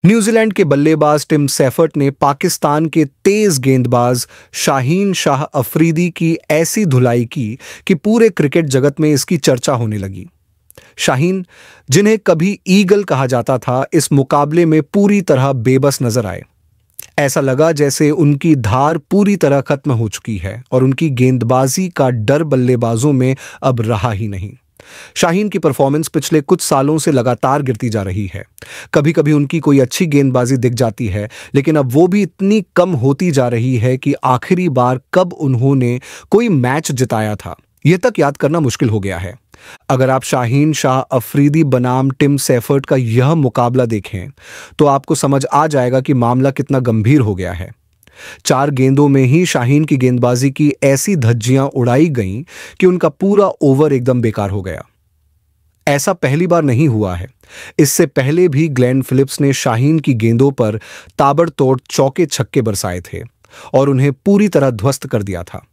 New Zealand के बल्लेबाज Tim Seifert ने पाकिस्तान के तेज गेंदबाज शाहीन शाह अफरीदी की ऐसी धुलाई की कि पूरे क्रिकेट जगत में इसकी चर्चा होने लगी। शाहीन, जिन्हें कभी ईगल कहा जाता था, इस मुकाबले में पूरी तरह बेबस नजर आए। ऐसा लगा जैसे उनकी धार पूरी तरह खत्म हो चुकी है और उनकी गेंदबाजी का डर बल्लेबाजों में अब रहा ही नहीं। शाहीन की परफॉर्मेंस पिछले कुछ सालों से लगातार गिरती जा रही है। कभी कभी उनकी कोई अच्छी गेंदबाजी दिख जाती है, लेकिन अब वो भी इतनी कम होती जा रही है कि आखिरी बार कब उन्होंने कोई मैच जिताया था, यह तक याद करना मुश्किल हो गया है। अगर आप शाहीन शाह अफरीदी बनाम टिम सेफर्ट का यह मुकाबला देखें तो आपको समझ आ जाएगा कि मामला कितना गंभीर हो गया है। 4 गेंदों में ही शाहीन की गेंदबाजी की ऐसी धज्जियां उड़ाई गईं कि उनका पूरा ओवर एकदम बेकार हो गया। ऐसा पहली बार नहीं हुआ है। इससे पहले भी ग्लेन फिलिप्स ने शाहीन की गेंदों पर ताबड़तोड़ चौके छक्के बरसाए थे और उन्हें पूरी तरह ध्वस्त कर दिया था।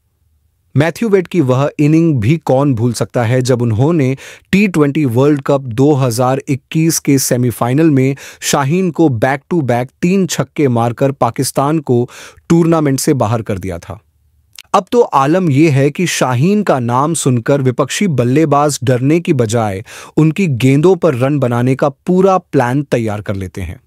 मैथ्यू वेड की वह इनिंग भी कौन भूल सकता है जब उन्होंने T20 वर्ल्ड कप 2021 के सेमीफाइनल में शाहीन को बैक टू बैक 3 छक्के मारकर पाकिस्तान को टूर्नामेंट से बाहर कर दिया था। अब तो आलम यह है कि शाहीन का नाम सुनकर विपक्षी बल्लेबाज डरने की बजाय उनकी गेंदों पर रन बनाने का पूरा प्लान तैयार कर लेते हैं।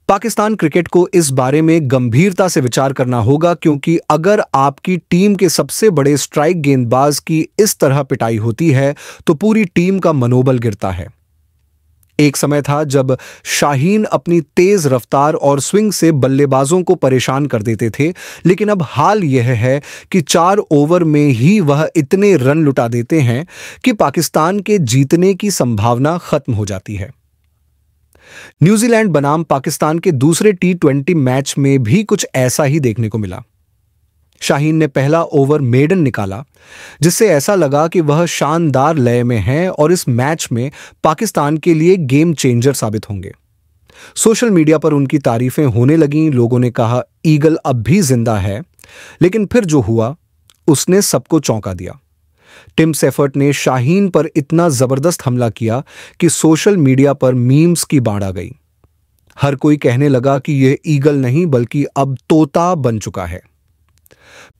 पाकिस्तान क्रिकेट को इस बारे में गंभीरता से विचार करना होगा, क्योंकि अगर आपकी टीम के सबसे बड़े स्ट्राइक गेंदबाज की इस तरह पिटाई होती है तो पूरी टीम का मनोबल गिरता है। एक समय था जब शाहीन अपनी तेज रफ्तार और स्विंग से बल्लेबाजों को परेशान कर देते थे, लेकिन अब हाल यह है कि 4 ओवर में ही वह इतने रन लुटा देते हैं कि पाकिस्तान के जीतने की संभावना खत्म हो जाती है। न्यूजीलैंड बनाम पाकिस्तान के दूसरे T20 मैच में भी कुछ ऐसा ही देखने को मिला। शाहीन ने पहला ओवर मेडन निकाला, जिससे ऐसा लगा कि वह शानदार लय में हैं और इस मैच में पाकिस्तान के लिए गेम चेंजर साबित होंगे। सोशल मीडिया पर उनकी तारीफें होने लगीं। लोगों ने कहा ईगल अब भी जिंदा है, लेकिन फिर जो हुआ उसने सबको चौंका दिया। टिम सेफर्ट ने शाहीन पर इतना जबरदस्त हमला किया कि सोशल मीडिया पर मीम्स की बाढ़ आ गई। हर कोई कहने लगा कि यह ईगल नहीं बल्कि अब तोता बन चुका है।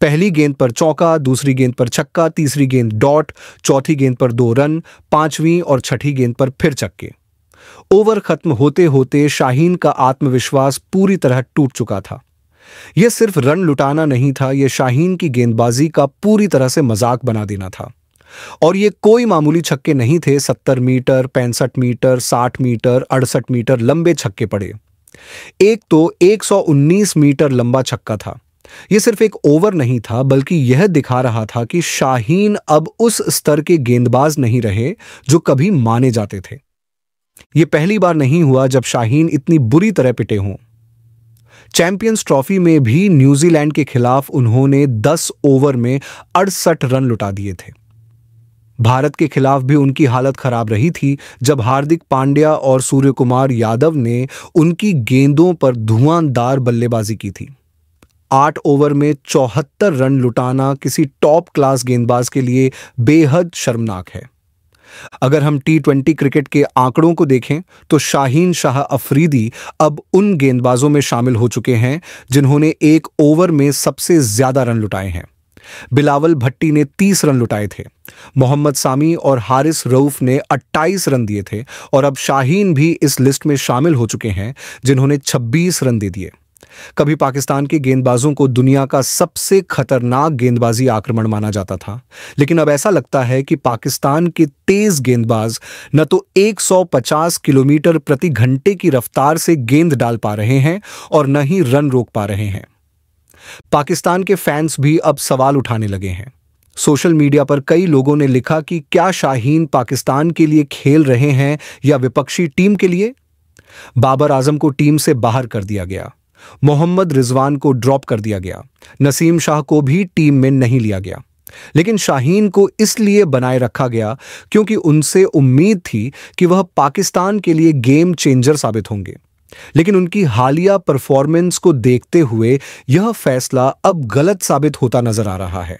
पहली गेंद पर चौका, दूसरी गेंद पर छक्का, तीसरी गेंद डॉट, चौथी गेंद पर 2 रन, 5वीं और छठी गेंद पर फिर छक्के। ओवर खत्म होते होते शाहीन का आत्मविश्वास पूरी तरह टूट चुका था। यह सिर्फ रन लुटाना नहीं था, यह शाहीन की गेंदबाजी का पूरी तरह से मजाक बना देना था। और ये कोई मामूली छक्के नहीं थे। 70 मीटर, 65 मीटर, 60 मीटर, 68 मीटर लंबे छक्के पड़े। एक तो 119 मीटर लंबा छक्का था। यह सिर्फ एक ओवर नहीं था, बल्कि यह दिखा रहा था कि शाहीन अब उस स्तर के गेंदबाज नहीं रहे जो कभी माने जाते थे। यह पहली बार नहीं हुआ जब शाहीन इतनी बुरी तरह पिटे हों। चैंपियंस ट्रॉफी में भी न्यूजीलैंड के खिलाफ उन्होंने 10 ओवर में 68 रन लुटा दिए थे। भारत के खिलाफ भी उनकी हालत खराब रही थी जब हार्दिक पांड्या और सूर्यकुमार यादव ने उनकी गेंदों पर धुआंधार बल्लेबाजी की थी। 8 ओवर में 74 रन लुटाना किसी टॉप क्लास गेंदबाज के लिए बेहद शर्मनाक है। अगर हम T20 क्रिकेट के आंकड़ों को देखें तो शाहीन शाह अफरीदी अब उन गेंदबाजों में शामिल हो चुके हैं जिन्होंने एक ओवर में सबसे ज्यादा रन लुटाए हैं। बिलावल भट्टी ने 30 रन लुटाए थे। मोहम्मद सामी और हारिस रऊफ ने 28 रन दिए थे और अब शाहीन भी इस लिस्ट में शामिल हो चुके हैं जिन्होंने 26 रन दे दिए। कभी पाकिस्तान के गेंदबाजों को दुनिया का सबसे खतरनाक गेंदबाजी आक्रमण माना जाता था, लेकिन अब ऐसा लगता है कि पाकिस्तान के तेज गेंदबाज न तो 150 किलोमीटर प्रति घंटे की रफ्तार से गेंद डाल पा रहे हैं और न ही रन रोक पा रहे हैं। पाकिस्तान के फैंस भी अब सवाल उठाने लगे हैं। सोशल मीडिया पर कई लोगों ने लिखा कि क्या शाहीन पाकिस्तान के लिए खेल रहे हैं या विपक्षी टीम के लिए। बाबर आजम को टीम से बाहर कर दिया गया, मोहम्मद रिजवान को ड्रॉप कर दिया गया, नसीम शाह को भी टीम में नहीं लिया गया, लेकिन शाहीन को इसलिए बनाए रखा गया क्योंकि उनसे उम्मीद थी कि वह पाकिस्तान के लिए गेम चेंजर साबित होंगे। लेकिन उनकी हालिया परफॉर्मेंस को देखते हुए यह फैसला अब गलत साबित होता नजर आ रहा है।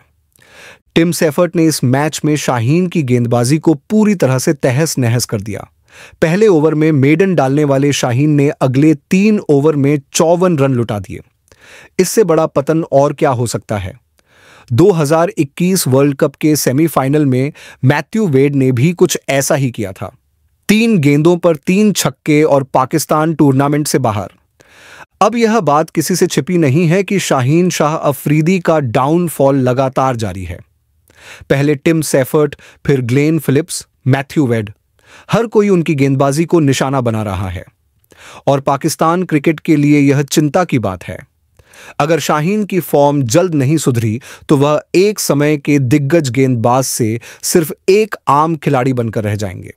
टिम सेफर्ट ने इस मैच में शाहीन की गेंदबाजी को पूरी तरह से तहस नहस कर दिया। पहले ओवर में मेडन डालने वाले शाहीन ने अगले 3 ओवर में 54 रन लुटा दिए। इससे बड़ा पतन और क्या हो सकता है। 2021 वर्ल्ड कप के सेमीफाइनल में मैथ्यू वेड ने भी कुछ ऐसा ही किया था। 3 गेंदों पर 3 छक्के और पाकिस्तान टूर्नामेंट से बाहर। अब यह बात किसी से छिपी नहीं है कि शाहीन शाह अफरीदी का डाउनफॉल लगातार जारी है। पहले टिम सेफर्ट, फिर ग्लेन फिलिप्स, मैथ्यू वेड, हर कोई उनकी गेंदबाजी को निशाना बना रहा है और पाकिस्तान क्रिकेट के लिए यह चिंता की बात है। अगर शाहीन की फॉर्म जल्द नहीं सुधरी तो वह एक समय के दिग्गज गेंदबाज से सिर्फ एक आम खिलाड़ी बनकर रह जाएंगे।